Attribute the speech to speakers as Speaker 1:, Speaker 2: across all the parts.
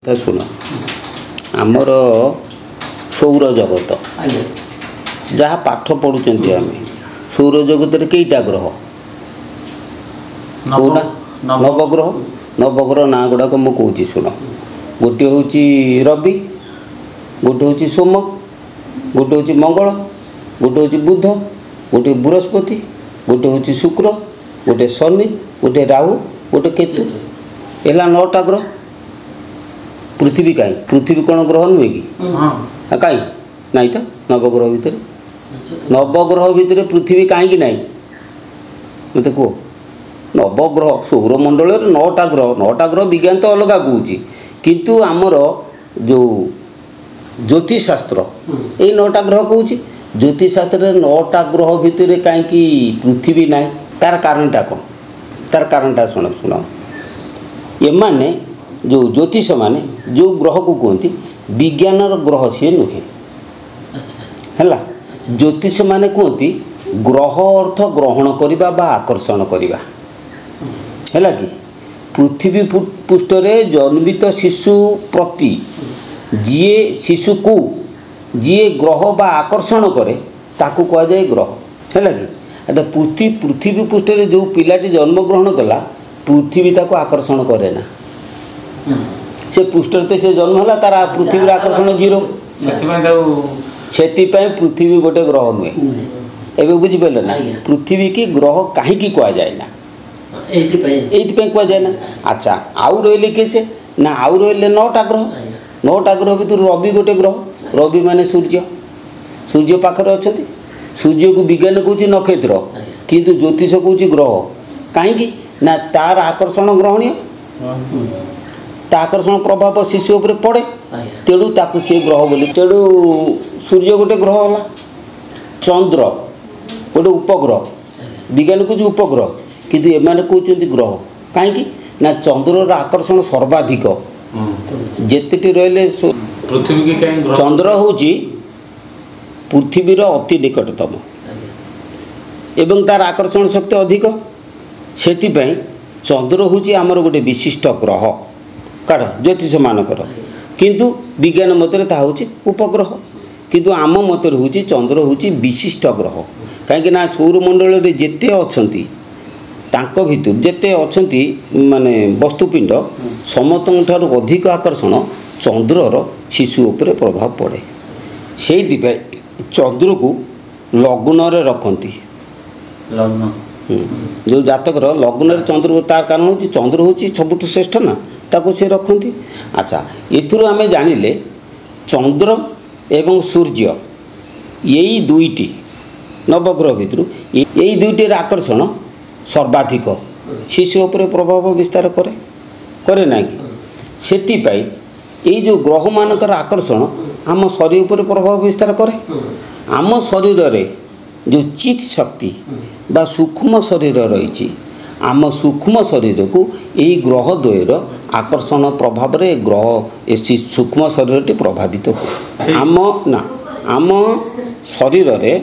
Speaker 1: शुण आमर सौर जगत जहाँ पाठ पढ़ुं आम सौर जगत कईटा ग्रह कौना नवग्रह नवग्रह ना गुड़ाक मुझे शुण गोटे हूँ रवि गोटे हूँ सोम गोटे हूँ मंगल गोटे हूँ बुध गोटे बृहस्पति गोटे हूँ शुक्र गोटे शनि गोटे राहु गोटे केतु है 9टा ग्रह। पृथ्वी कहीं पृथ्वी कौन ग्रह नुहे कि कहीं नाई तो नवग्रह भितर नवग्रह भितर पृथ्वी कहीं ना मत कह नवग्रह सौरमंडल 9टा ग्रह विज्ञान तो अलग कौच किंतु आमर जो ज्योतिषशास्त्र ये 9टा ग्रह कौच ज्योतिषशास्त्र 9टा ग्रह भितर कहीं पृथ्वी ना तार कारणटा कौन तार कारणटा शुण शुण एमाने जो ज्योतिष माने जो ग्रह को कहते विज्ञान ग्रह सी नुहे है ज्योतिष माने कहती ग्रह अर्थ ग्रहण करवा बा आकर्षण करवा है कि पृथ्वी पृष्ठ जन्मित शिशु प्रति जी शिशु को जी ग्रह बा आकर्षण करे ताकू कह जाए ग्रह है कि पृथ्वी पृष्ठ जो पिलाटी जन्म ग्रहण कला पृथ्वी ताको आकर्षण करे ना से पृष्ठ से जन्म है तार पृथ्वी आकर्षण 0 से पृथ्वी गोटे ग्रह नुहे एवं बुझिपारे ना पृथ्वी की ग्रह कहीं कह जाए ना ये कह जाए ना। अच्छा आउ रही कैसे ना आउ रही 9टा ग्रह भर रवि गोटे ग्रह रवि माने सूर्य पाखर अच्छा सूर्य को विज्ञान कौच नक्षत्र किंतु ज्योतिष कौच ग्रह कहीं ना तार आकर्षण ग्रहणीय आकर्षण प्रभाव शिशु उपर पड़े तेणु ताकू सी ग्रह बोली तेणु सूर्य गोटे ग्रह है चंद्र गोटे उपग्रह विज्ञान को उपग्रह किंतु एमाने कहते ग्रह कहीं ना चंद्र आकर्षण सर्वाधिक जेति रही चंद्र हूँ पृथ्वीर अति निकटतम एवं तार आकर्षण शक्ति अधिक से चंद्र हूँ आमर गोटे विशिष्ट ग्रह काढ़ ज्योतिष मानकर किंतु विज्ञान मत उपग्रह किंतु आम मत हूँ चंद्र हूँ विशिष्ट ग्रह कहीं सौरमंडल जिते अच्छा भितर जिते अच्छा माने वस्तुपिंड समस्त अधिक आकर्षण चंद्रर शिशु उपर प्रभाव पड़े से चंद्र को लग्न रखती जो जातकर लग्न चंद्र तार कारण हूँ चंद्र हूँ सबुठ श्रेष्ठ ना ताको से रखती। अच्छा एथुरु आमे जानिले चंद्र एवं सूर्य यही दुईटी नवग्रह भितर यही दुईटी आकर्षण सर्वाधिक शिशु उपर प्रभाव विस्तार करे करे ना कि सेतिपाई यही जो ग्रह मानकर आकर्षण आम शरीर उपर प्रभाव विस्तार करे आम शरीर रे जो चित शक्ति बा सूक्ष्म शरीर रही आम सूक्ष्म शरीर को यही ग्रह द्वयर आकर्षण प्रभाव रे ग्रह सूक्ष्म शरीर प्रभावित हुए आम ना आम शरीर रे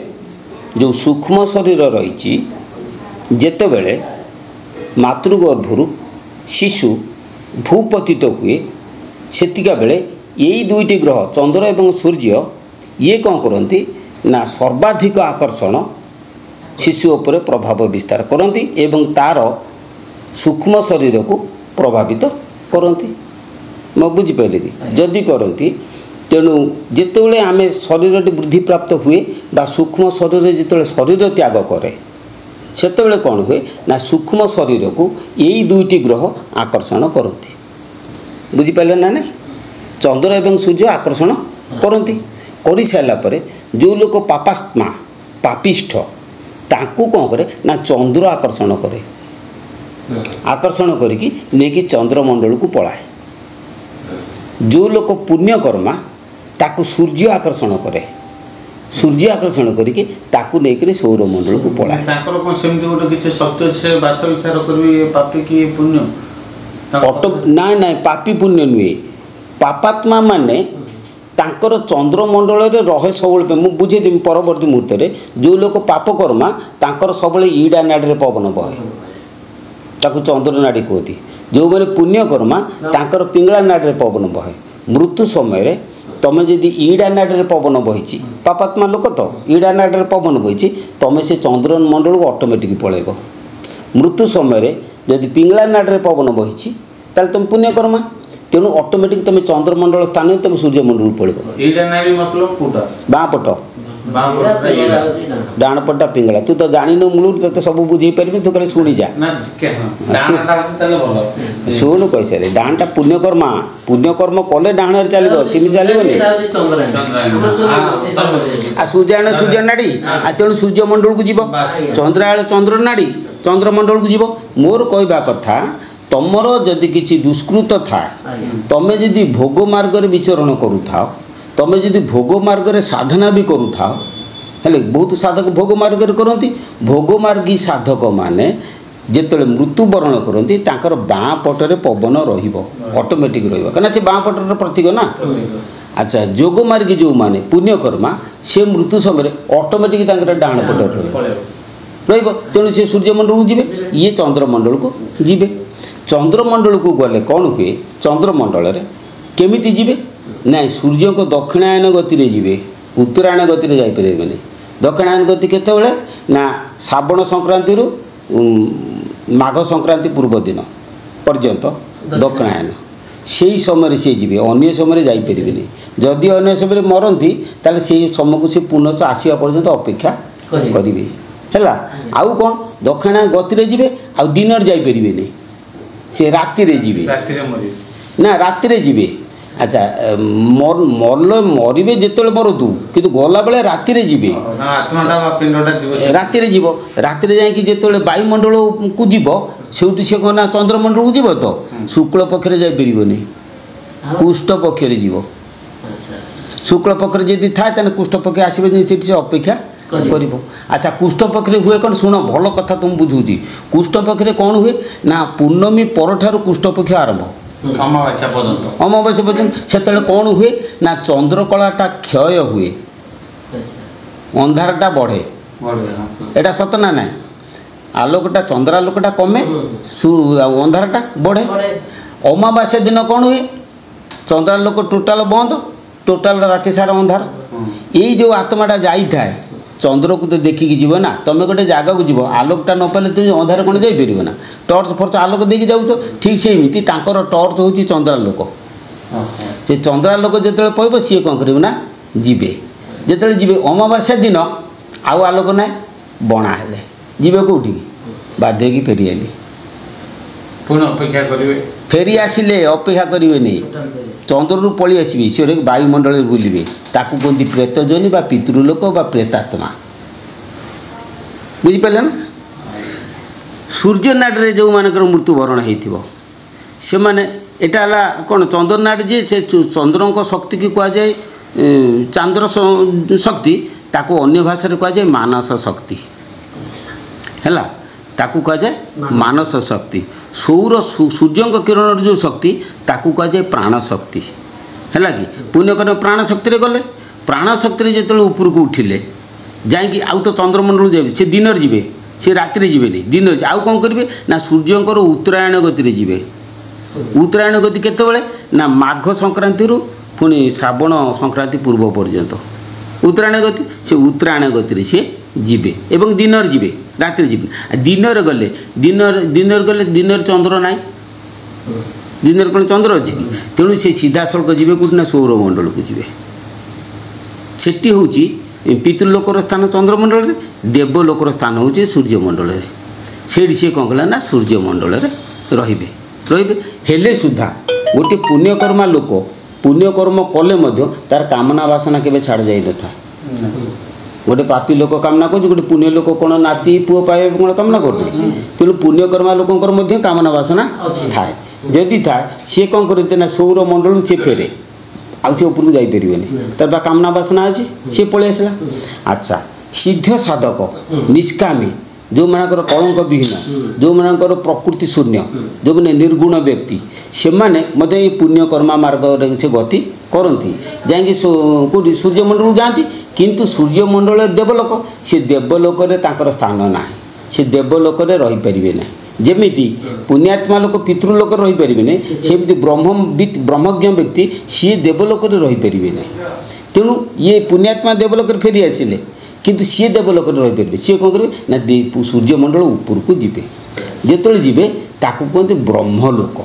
Speaker 1: जो सूक्ष्म शरीर रही जेतेबेले मातृगर्भरु शिशु भूपतित हुए सेतिका बेले यही दुईटी ग्रह चंद्र एवं सूर्य ये कौन करती ना सर्वाधिक आकर्षण शिशु उपर प्रभाव विस्तार करती एवं तार सूक्ष्म शरीर को प्रभावित करती मैं बुझिपारे कि जदि करती तेणु जितेबले आम शरीर वृद्धि प्राप्त हुए बा सूक्ष्म शरीर जिते शरीर त्याग करे सेतेबले कौन हुए ना सूक्ष्म शरीर को यही दुईटी ग्रह आकर्षण करती बुझिपारे ना नहीं चंद्र एवं सूर्य आकर्षण करती कर सारा पर जो लोग पापात्मा पापिष्ठ ताकू कौन करे ना चंद्र आकर्षण करे आकर्षण करिकी नेकी चंद्रमंडल को पलाए जो लोग पुण्यकर्मा ताकू सूर्य आकर्षण करे सूर्य आकर्षण करिकी ताकू नेकी सौरमंडल को पलाए
Speaker 2: ताकर कोन सेमति गोटे किछ सत्य से बाछ विचार करबी पापी की पुण्य
Speaker 1: ना ना पापी पुण्य नुहे पापात्मा माने तांकर चंद्रमंडल रहे सब मुझे बुझेदेवी परवर्ती मुहूर्त जो लोग पापकर्मा तांकर सब इड़ा नाड़ी पवन बहे ताकू चंद्र नाड़ी कहती जो मैंने पुण्यकर्मा तांकर पिंगला नाड़ी पवन बहे मृत्यु समय तुम जदि ईड़ा नाड़ी पवन बही पापात्मा लोक तो ईड़ा नाड़ी पवन बही तुम से चंद्र मंडल को ऑटोमेटिक पलैब मृत्यु समय जदि पिंगला नाड़ी पवन बही ताल तुम पुण्यकर्मा तेणु ऑटोमेटिक तुम चंद्रमंडल स्थान तुम सूर्यमंडल पलैब बाँ पट डाण पटा पिंगला तू तो जान मूल तो सब बुझे पारि तू खाली शुणी जा शुणु कही सारे डाणटा पुण्यकर्मा पुण्यकर्म कले डाण चलो सेमि चलनी आ सूर्याण सूर्य नाड़ी आ तेणु सूर्यमंडल को जीव चंद्रायल चंद्र नाड़ी चंद्रमंडल को जीव मोर कहवा कथा तुमर जदि किसी दुष्कृत थाए तुम जदि भोग मार्ग विचरण करूथाओ तुम जदि भोग मार्ग साधना भी करूथाओ हेले बहुत साधक भोग मार्ग करती भोग मार्गी साधक माने जिते मृत्युवरण करती बाँ पटरे पवन ऑटोमेटिक रही बाँ पटर प्रतीक ना अच्छा जोग मार्गी जो माने पुण्यकर्मा से मृत्यु समय ऑटोमेटिक डाण पटर तेणु से सूर्यमंडल को जीवे ये चंद्रमंडल को जीवे चंद्रमंडल को गले कौन हुए चंद्रमंडल केमिति जीवे ना सूर्य को दक्षिणायन गति रे जीवे उत्तरायण गति रे जाई परिबेनी दक्षिणायन गति केतेबेले ना श्रावण संक्रांति रु माघ संक्रांति पूर्व दिन पर्यंत दक्षिणायन से समय से जीवे अन्य समय जाई परिबेनी जदि अन्य समय मरती ताले से समय को से पुनः आसिया पर्यंत अपेक्षा करिवे हैला आउ कोन दक्षिणायन गति रे जीवे आ दिन रे जाई परिबेनी से राति रे जीवे ना राति रे जीवे अच्छा मरवे जिते मरतु कि गला बेले राति जीवे राति जीव राति जाकि जिते वायुमंडल को जीव से सी कहना चंद्रमंडल को जीव तो शुक्ल पक्षे जापरनी कुष्ठ पक्षे जीव शुक्ल पक्षे जदि थाए कुष्ठ पक्ष आसवे से अपेक्षा कर अच्छा कुष्ठ पक्षे हुए कौन शुण भल कथा तुम बुझुची कुष्ठ पक्षे कौन हुए ना पूर्णमी पर कुष्ठ पक्ष आरंभ अमावास्या पर्यंत से कौन हुए ना चंद्रकलाटा क्षय हुए अंधारटा बढ़े एटा सत ना ना आलोकटा चंद्रालोकटा कमे अंधारटा बढ़े अमावास्या दिन कौन हुए चंद्रालोक टोटाल बंद टोटाल राति सारा अंधार यही जो आत्माटा जाई थाए चंद्र को तो देखिकी जीव ना तुम गोटे जगह को जीव आलोकटा न पाले तुम अंधार कौन जापर ना टर्च फर्च आलोक देखी जाऊँ ठीक से एमती टर्च हूँ चंद्रालोक से चंद्रालोक जो पड़ब सी कौन कर जीवे जिते जीवे अमावास्या दिन आउ आलोक ना बणा हेले जीवे कौटी बाध्य की फेरी आली
Speaker 2: पुनः अपेक्षा करेंगे
Speaker 1: फेरी आसिले अपेक्षा करेंगे चंद्र रू पलि आसबे सी वायुमंडल बुलवे ताकू कहते प्रेत जोनि बा पितृलोक बा प्रेतात्मा बुझिपारे ना सूर्य नाड़ी जो मानकर मृत्युवरण से माने एटा कौन चंद्र नाड़ी जे से चंद्र शक्ति की कहुए चंद्र शक्ति ताकू अन्य भाषा कहुए मानस शक्ति है ताकू कहुए मानस शक्ति सौर सूर्य किरण जो शक्ति ताकू कहुए प्राण शक्ति है कि पुण्यकर्म प्राण शक्ति गले प्राण शक्ति जो ऊपर को उठिले जाकि आउ तो चंद्रमंडल जाए से दिन जीवे से राति जीवे दिन आउ कौन करेंगे ना सूर्यंकर उत्तरायण गति जीवे उत्तरायण गति केतबेले ना माघ संक्रांति रु पुणी श्रावण संक्रांति पूर्व पर्यंत उत्तरायण गति से उत्तरायण गति से जीवे एवं दिन जीवे राति जीवे दिन गले दिन गले दिन चंद्र ना दिन कौन चंद्र अच्छी कि तेणु से सीधा सड़क जीवे कौट ना सौरमंडल को जीवे सेठी हूँ पितृलोकर स्थान चंद्रमंडल रे देवलोकर स्थान हूँ सूर्यमंडल रे से सी कौन कला ना सूर्यमंडल रे रहिबे रहिबे हेले सुधा गोटे पुण्यकर्मा लोक पुण्यकर्म कले तार कामना वासना केबे छाड़ जाई न था गोटे पापी लोक कामना कर गोटे पुण्य लोक कौन नाती पुओ पाए कौन कामना कर तेणु पुण्यकर्मा लोकर कामना वासना थाए जदि थाए सी कौन करते ना सौरमंडल से फेरे आउ से ऊपर को जापरेनि तार कामना वासना अच्छी सी पलि आसला अच्छा सिद्ध साधक निष्कामी जो मानकर कलंक विहीन जो मानकर प्रकृति शून्य जो मैंने निर्गुण व्यक्ति से माने मत ये पुण्यकर्मा मार्ग से गति करती जाकि कौटी सूर्यमंडल जाती किंतु सूर्यमंडल देवलोक से देवलोक स्थान ना से देवलोक रहीपर ना ଯେମିତି ପୁଣ୍ୟାତ୍ମା ଲୋକ ପିତୃଲୋକରେ ରହିପାରିବେନି ସେମିତି ବ୍ରହ୍ମଜ୍ଞ ବ୍ୟକ୍ତି ସିଏ ଦେବଲୋକରେ ରହିପାରିବେ ନାହିଁ। ତେଣୁ ଇଏ ପୁଣ୍ୟାତ୍ମା ଦେବଲୋକରେ ଫେରି ଆସିଲେ କିନ୍ତୁ ସିଏ ଦେବଲୋକରେ ରହିପାରିବେ। ସିଏ କ'ଣ କରିବେ ନା ସୂର୍ଯ୍ୟମଣ୍ଡଳ ଉପରକୁ ଯିବେ। ଯେତେବେଳେ ଯିବେ ତାକୁ କୁହନ୍ତି ବ୍ରହ୍ମଲୋକ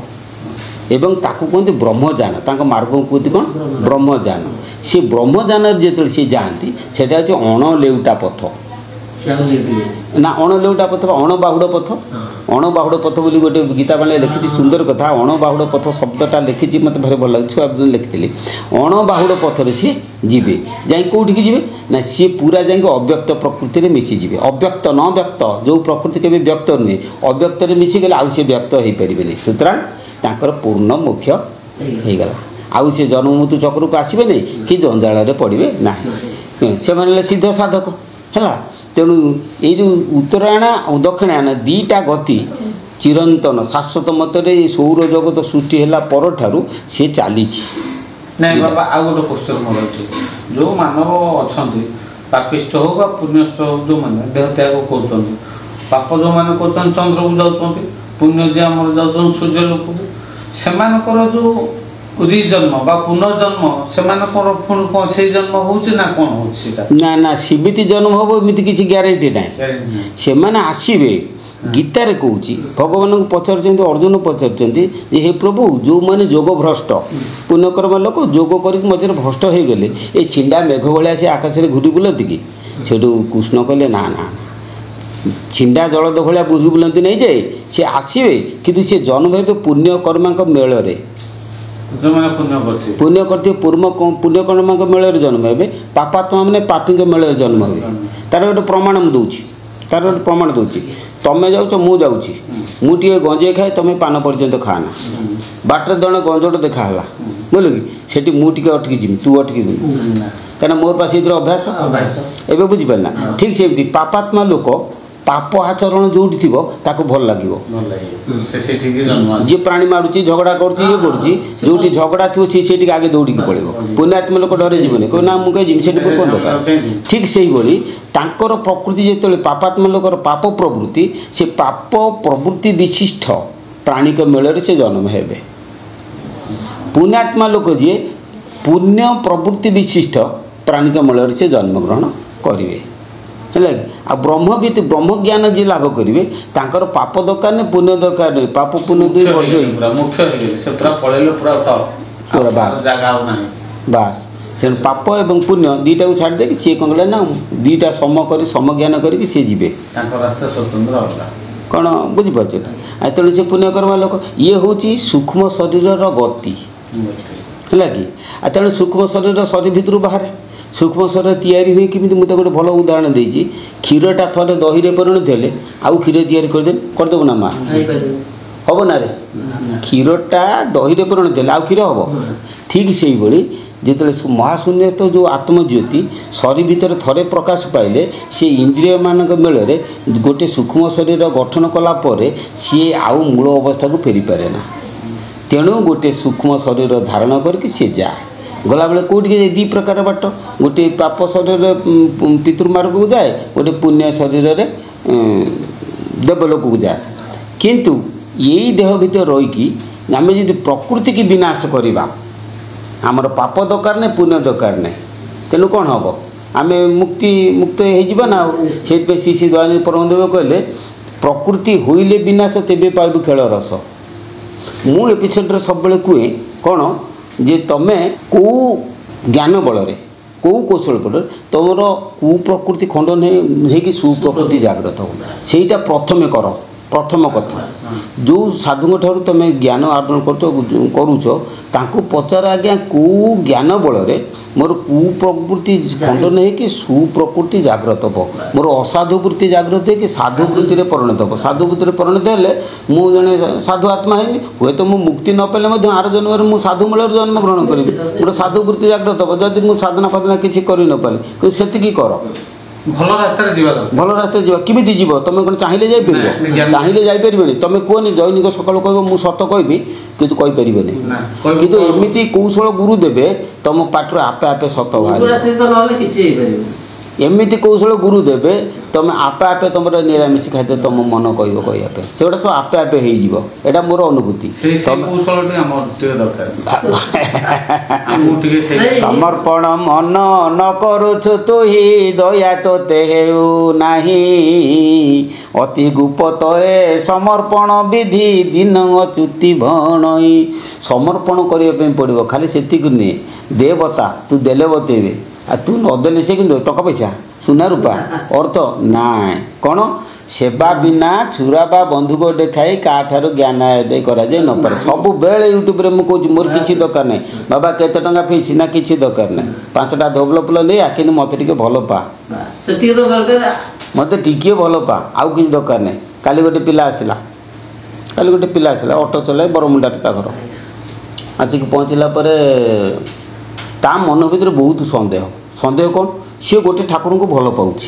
Speaker 1: ଏବଂ ତାକୁ କୁହନ୍ତି ବ୍ରହ୍ମଯାନ। ତାଙ୍କ ମାର୍ଗକୁ କୁହନ୍ତି କ'ଣ ବ୍ରହ୍ମଯାନ। ସେ ବ୍ରହ୍ମଯାନରେ ଯେତେବେଳେ ସିଏ ଯାଆନ୍ତି ସେଇଟା ହେଉଛି ଅଣଲେଉଟା ପଥ ନା ଅଣଲେଉଟା ପଥ ବା ଅଣବାହୁଡ଼ ପଥ। ଅଣବାହୁଡ଼ ପଥ ବୋଲି ଗୋଟେ ଗୀତା ବାଣୀରେ ଲେଖିଛି ସୁନ୍ଦର କଥା। ଅଣବାହୁଡ଼ ପଥ ଶବ୍ଦଟା ଲେଖିଛି ମୋତେ ଭାରି ଭଲ ଲାଗେ। ଛୁଆ ଲେଖିଥିଲି ଅଣବାହୁଡ଼ ପଥରେ ସିଏ ଯିବେ। ଯାଇ କେଉଁଠିକି ଯିବେ ନା ସିଏ ପୁରା ଯାଇକି ଅବ୍ୟକ୍ତ ପ୍ରକୃତିରେ ମିଶିଯିବେ। ଅବ୍ୟକ୍ତ ନ ବ୍ୟକ୍ତ ଯେଉଁ ପ୍ରକୃତି କେବେ ବ୍ୟକ୍ତ ନୁହେଁ ଅବ୍ୟକ୍ତରେ ମିଶିଗଲେ ଆଉ ସେ ବ୍ୟକ୍ତ ହୋଇପାରିବେନି। ସୁତରାଂ ତାଙ୍କର ପୂର୍ଣ୍ଣ ମୋକ୍ଷ ହେଇଗଲା। ଆଉ ସେ ଜନ୍ମ ମୃତ୍ୟୁ ଚକ୍ରକୁ ଆସିବେ ନାହିଁ କି ଜଞ୍ଜାଳରେ ପଡ଼ିବେ ନାହିଁ। ସେମାନେ ହେଲେ ସିଦ୍ଧ ସାଧକ ହେଲା। ତେଣୁ ଏଇ ଯେଉଁ ଉତ୍ତରାୟଣ ଆଉ ଦକ୍ଷିଣାୟନ ଦୁଇଟା ଗତି ଚିରନ୍ତନ ଶାଶ୍ୱତ ମତରେ ଏ ସୌର ଜଗତ ସୃଷ୍ଟି ହେଲା ପରଠାରୁ ସେ ଚାଲିଛି।
Speaker 2: ନାଇଁ ବାବା ଆଉ ଗୋଟେ କ୍ୱେଶ୍ଚନ୍ ମୋର ଅଛି। ଯେଉଁ ମାନବ ଅଛନ୍ତି ପାପିଷ୍ଟ ହଉ ବା ପୁଣ୍ୟସ୍ଥ ହଉ ଯେଉଁମାନେ ଦେହ ତ୍ୟାଗ କରୁଛନ୍ତି ପାପ ଯେଉଁମାନେ କରୁଛନ୍ତି ଚନ୍ଦ୍ରକୁ ଯାଉଛନ୍ତି ପୁଣ୍ୟ ଯିଏ ଆମର ଯାଉଛନ୍ତି ସୂର୍ଯ୍ୟ ଲୋକକୁ ସେମାନଙ୍କର ଯେଉଁ ରିଜନ୍ମ ବା ପୁନର୍ଜନ୍ମ ସେମାନଙ୍କର ପୁଣି କ'ଣ ସେଇ ଜନ୍ମ ହେଉଛି ନା କ'ଣ ହେଉଛି ସେଇଟା?
Speaker 1: ନା ସେମିତି ଜନ୍ମ ହେବ ଏମିତି କିଛି ଗ୍ୟାରେଣ୍ଟି ନାହିଁ। ସେମାନେ ଆସିବେ। ଗୀତାରେ କହୁଛି ଭଗବାନଙ୍କୁ ପଚାରୁଛନ୍ତି ଅର୍ଜୁନ ପଚାରୁଛନ୍ତି ଯେ ହେ ପ୍ରଭୁ ଯେଉଁମାନେ ଯୋଗ ଭ୍ରଷ୍ଟ ପୁଣ୍ୟକର୍ମ ଲୋକ ଯୋଗ କରିକି ମଝିରେ ଭ୍ରଷ୍ଟ ହେଇଗଲେ ଏ ଛିଣ୍ଡା ମେଘ ଭଳିଆ ସେ ଆକାଶରେ ଘୁରି ବୁଲନ୍ତି କି? ସେଠୁ କୃଷ୍ଣ କହିଲେ ନା ଛିଣ୍ଡା ଜଳଦ ଭଳିଆ ବୁଲି ବୁଲନ୍ତି ନାହିଁ ଯେ ସେ ଆସିବେ କିନ୍ତୁ ସେ ଜନ୍ମ ହେବେ ପୁଣ୍ୟକର୍ମାଙ୍କ ମେଳରେ। ପୁଣ୍ୟ କରିଥିବେ ପୁଣ୍ୟକର୍ମାଙ୍କ ମେଳରେ ଜନ୍ମ ହେବେ। ପାପାତ୍ମା ମାନେ ପାପୀଙ୍କ ମେଳରେ ଜନ୍ମ ହେବେ। ତାର ଗୋଟେ ପ୍ରମାଣ ମୁଁ ଦେଉଛି। ତମେ ଯାଉଛ ମୁଁ ଯାଉଛି ମୁଁ ଟିକେ ଗଞ୍ଜେଇ ଖାଏ ତମେ ପାନ ପର୍ଯ୍ୟନ୍ତ ଖାଆନା। ବାଟରେ ଜଣେ ଗଞ୍ଜଟ ଦେଖାହେଲା ବୁଝିଲ କି ସେଠି ମୁଁ ଟିକେ ଅଟକି ଯିବି ତୁ ଅଟକିବି କାହିଁକିନା ମୋର ପାଖେ ଏଥିରେ ଅଭ୍ୟାସ ଏବେ ବୁଝିପାରିଲା। ଠିକ୍ ସେମିତି ପାପାତ୍ମା ଲୋକ ପାପ ଆଚରଣ ଯେଉଁଠି ଥିବ ତାକୁ ଭଲ ଲାଗିବ। ଯିଏ ପ୍ରାଣୀ ମାରୁଛି ଝଗଡ଼ା କରୁଛି ଇଏ କରୁଛି ଯେଉଁଠି ଝଗଡ଼ା ଥିବ ସିଏ ସେଇଠିକି ଆଗେ ଦୌଡ଼ିକି ପଳେଇବ। ପୁଣ୍ୟାତ୍ମା ଲୋକ ଡରେ ଯିବନି କହିବ ନା ମୁଁ କାହିଁ ଯିବି ସେଠି କ'ଣ ଦରକାର। ଠିକ୍ ସେଇଭଳି ତାଙ୍କର ପ୍ରକୃତି ଯେତେବେଳେ ପାପାତ୍ମା ଲୋକର ପାପ ପ୍ରବୃତ୍ତି ସେ ପାପ ପ୍ରବୃତ୍ତି ବିଶିଷ୍ଟ ପ୍ରାଣୀଙ୍କ ମେଳରେ ସେ ଜନ୍ମ ହେବେ। ପୁଣ୍ୟାତ୍ମା ଲୋକ ଯିଏ ପୁଣ୍ୟ ପ୍ରବୃତ୍ତି ବିଶିଷ୍ଟ ପ୍ରାଣୀଙ୍କ ମେଳରେ ସେ ଜନ୍ମଗ୍ରହଣ କରିବେ ହେଲା କି। ଆଉ ବ୍ରହ୍ମଜ୍ଞାନ ଯିଏ ଲାଭ କରିବେ ତାଙ୍କର ପାପ ଦରକାର ନାହିଁ ପୁଣ୍ୟ ଦରକାର ନାହିଁ। ପାପ ପୁଣ୍ୟ ଦୁଇ ବାସ୍ ତେଣୁ ପାପ ଏବଂ ପୁଣ୍ୟ ଦୁଇଟାକୁ ଛାଡ଼ି ଦେଇକି ସିଏ କ'ଣ କଲେ ନା ଦୁଇଟା ସମଜ୍ଞାନ କରିକି ସିଏ ଯିବେ। କ'ଣ ବୁଝିପାରୁଛ ନା? ତେଣୁ ସେ ପୁଣ୍ୟକର୍ମ ଲୋକ ଇଏ ହେଉଛି ସୂକ୍ଷ୍ମ ଶରୀରର ଗତି ହେଲା କି। ଆଉ ତେଣୁ ସୂକ୍ଷ୍ମ ଶରୀର ଭିତରୁ ବାହାରେ ସୂକ୍ଷ୍ମ ଶରୀର ତିଆରି ହୁଏ କେମିତି ମୁଁ ତ ଗୋଟେ ଭଲ ଉଦାହରଣ ଦେଇଛି। କ୍ଷୀରଟା ଥରେ ଦହିରେ ପରିଣତ ହେଲେ ଆଉ କ୍ଷୀର ତିଆରି କରିଦେବୁ ନା ମା ହେବ ନା ରେ? କ୍ଷୀରଟା ଦହିରେ ପରିଣତ ହେଲେ ଆଉ କ୍ଷୀର ହେବ। ଠିକ୍ ସେଇଭଳି ଯେତେବେଳେ ମହାଶୂନ୍ୟତ ଯେଉଁ ଆତ୍ମଜ୍ୟୋତି ଶରୀର ଭିତରେ ଥରେ ପ୍ରକାଶ ପାଇଲେ ସେ ଇନ୍ଦ୍ରିୟମାନଙ୍କ ମେଳରେ ଗୋଟେ ସୂକ୍ଷ୍ମ ଶରୀର ଗଠନ କଲା ପରେ ସିଏ ଆଉ ମୂଳ ଅବସ୍ଥାକୁ ଫେରିପାରେ ନା। ତେଣୁ ଗୋଟେ ସୂକ୍ଷ୍ମ ଶରୀର ଧାରଣ କରିକି ସିଏ ଯାଏ। ଗଲାବେଳେ କେଉଁଠିକି ଯାଏ ଦୁଇ ପ୍ରକାର ବାଟ। ଗୋଟେ ପାପ ଶରୀରରେ ପିତୃମାର୍ଗକୁ ଯାଏ ଗୋଟେ ପୁଣ୍ୟ ଶରୀରରେ ଦେବଲୋକକୁ ଯାଏ। କିନ୍ତୁ ଏଇ ଦେହ ଭିତରେ ରହିକି ଆମେ ଯଦି ପ୍ରକୃତିକି ବିନାଶ କରିବା ଆମର ପାପ ଦରକାର ନାହିଁ ପୁଣ୍ୟ ଦରକାର ନାହିଁ। ତେଣୁ କ'ଣ ହେବ ଆମେ ମୁକ୍ତ ହେଇଯିବା ନା। ଆଉ ସେଇଥିପାଇଁ ଶ୍ରୀ ଦୟାନନ୍ଦ ପରମଦେବ କହିଲେ ପ୍ରକୃତି ହୋଇଲେ ବିନାଶ ତେବେ ପାଇବୁ ଖେଳ ରସ। ମୁଁ ଏପିସୋଡ଼ରେ ସବୁବେଳେ କୁହେ କ'ଣ ଯେ ତମେ କେଉଁ ଜ୍ଞାନ ବଳରେ କେଉଁ କୌଶଳ ବଳରେ ତୁମର କୁପ୍ରକୃତି ଖଣ୍ଡନ ହେଇକି ସୁପ୍ରକୃତି ଜାଗ୍ରତ ହେବ ସେଇଟା ପ୍ରଥମେ କର। ପ୍ରଥମ କଥା ଯେଉଁ ସାଧୁଙ୍କ ଠାରୁ ତୁମେ ଜ୍ଞାନ ଆହରଣ କରୁଛ ତାଙ୍କୁ ପଚାର ଆଜ୍ଞା କେଉଁ ଜ୍ଞାନ ବଳରେ ମୋର କୁପ୍ରକୃତି ଖଣ୍ଡନ ହେଇକି ସୁପ୍ରକୃତି ଜାଗ୍ରତ ହେବ। ମୋର ଅସାଧୁ ବୃତ୍ତି ଜାଗ୍ରତ ହେଇକି ସାଧୁ ବୃତ୍ତିରେ ପରିଣତ ହେବ। ସାଧୁ ବୃତ୍ତିରେ ପରିଣତ ହେଲେ ମୁଁ ଜଣେ ସାଧୁ ଆତ୍ମା ହେବି। ହୁଏତ ମୁଁ ମୁକ୍ତି ନ ପାଇଲେ ମଧ୍ୟ ଆର ଜନ୍ମରେ ମୁଁ ସାଧୁ ମୂଳରେ ଜନ୍ମଗ୍ରହଣ କରିବି। ମୋର ସାଧୁ ବୃତ୍ତି ଜାଗ୍ରତ ହେବ। ଯଦି ମୁଁ ସାଧନା ଫାଧନା କିଛି କରି ନ ପାରିଲି କିନ୍ତୁ ସେତିକି କର।
Speaker 2: ଭଲ ରାସ୍ତାରେ
Speaker 1: ଯିବା କେମିତି ଯିବ? ତମେ କ'ଣ ଚାହିଁଲେ ଯାଇପାରିବ? ଚାହିଁଲେ ଯାଇପାରିବନି। ତମେ କୁହନି ଦୈନିକ ସକାଳୁ କହିବ ମୁଁ ସତ କହିବି କିନ୍ତୁ କହିପାରିବନି। କିନ୍ତୁ ଏମିତି କୌଶଳ ଗୁରୁ ଦେବେ ତମ ପାଟିରୁ ଆପେ ଆପେ ସତ ବାହାରିବ। ଏମିତି କୌଶଳ ଗୁରୁ ଦେବେ तुम आपे आपे तुम निरामिष खाद्य तुम मन कह कहवाई से सब आपे आपे हो एटा मोर अनुभूति समर्पण मन न करुछु तुही दया तोते हेउ नाही अति गुप्त ए समर्पण विधि दिन अच्युति भणई समर्पण करने पड़ो खाली से नुहे देवता तू देले बतेबे आ तू नदेले से कि टका पैसा सुना रूपा अर्थ ना कौन सेवा बिना छुरा बा बंधुक देखाई काठार ज्ञान आदाय कराई न पारे सब बेले यूट्यूब रे मुझे मोर किसी दरकार नहीं बाबा केते टंका फीस ना किसी दरकार नहीं 5टा धोबल फुल ले आखि मत टे भल पा मत टे भल पा आउ किसी दरकार नहीं काली गोटे पिला आसला ऑटो चलाए बरमुंडा घर आसिक पहुँचला ता मन भर बहुत सन्देह कौन सी गोटे ठाकुर को भल पाँच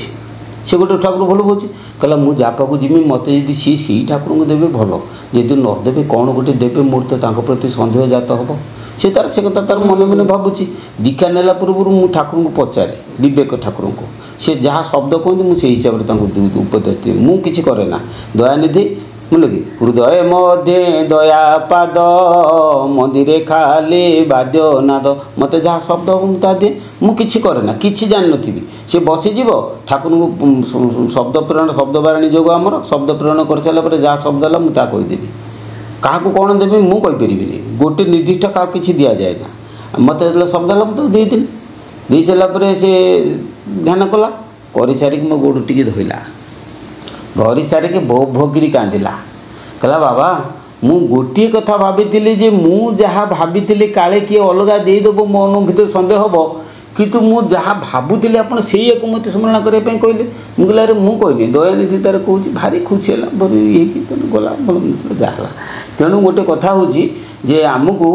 Speaker 1: सी गोटे ठाकुर भल पाँच कहला मुझे जहाँ पाक जीमी मत यदि सी ठाकुर को देवे भल यदि नदेवे कौन गोटे देवे मोर तो प्रति सन्देह जात हम से तार से कथा तार मन मन भावुँ दीक्षा नेला पूर्व मुझे ठाकुर को पचारे विवेक ठाकुर को सी जहाँ शब्द कहते मुझे हिसाब से उपदेश दिए मुझे किसी करे ना दयानिधि बोल कि हृदय मध्य दया पाद मंदिरे खाली बाद्य नाद मत जहाँ शब्द मुझे दिए मुझे किसी करे ना कि जान नी सी बसीज ठाकुर को शब्द प्रेरण शब्द बारणी जो आमर शब्द प्रेरण कर सारापर जहाँ शब्द है मुझे कहीदेवी क्या कौन देवी मुझे कहीपरि गोटे निर्दिष्ट क्या किसी दि जाए ना मत जो शब्द है मुझे देती दे सारापर सी ध्यान कला कर सारिक मो गोड़ टी धोला धरी सारिक भोगिरी कांदिला कहला बाबा मु गोटे कथा भाभी जे मु जहाँ भाभी काले किए अलग देदेव मो मन भर सन्देह हम किंतु मु जहाँ भावुली आप मत स्मरण करने कहले मुझे अरे मुझे कहनी दयानिधि तार कौच भारी खुशी है भर ये गला भल जहाँ तेणु गोटे कथा हूँ जे आमको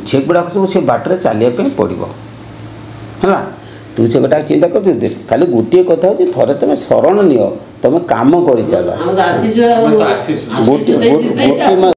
Speaker 1: सेगुड़ाक सब से बाटर चलिए पड़ो है तू से गोटा चिंता कर खाली गोटे कथा हो थे तुम शरण नियो तुम काम कर चल गोटे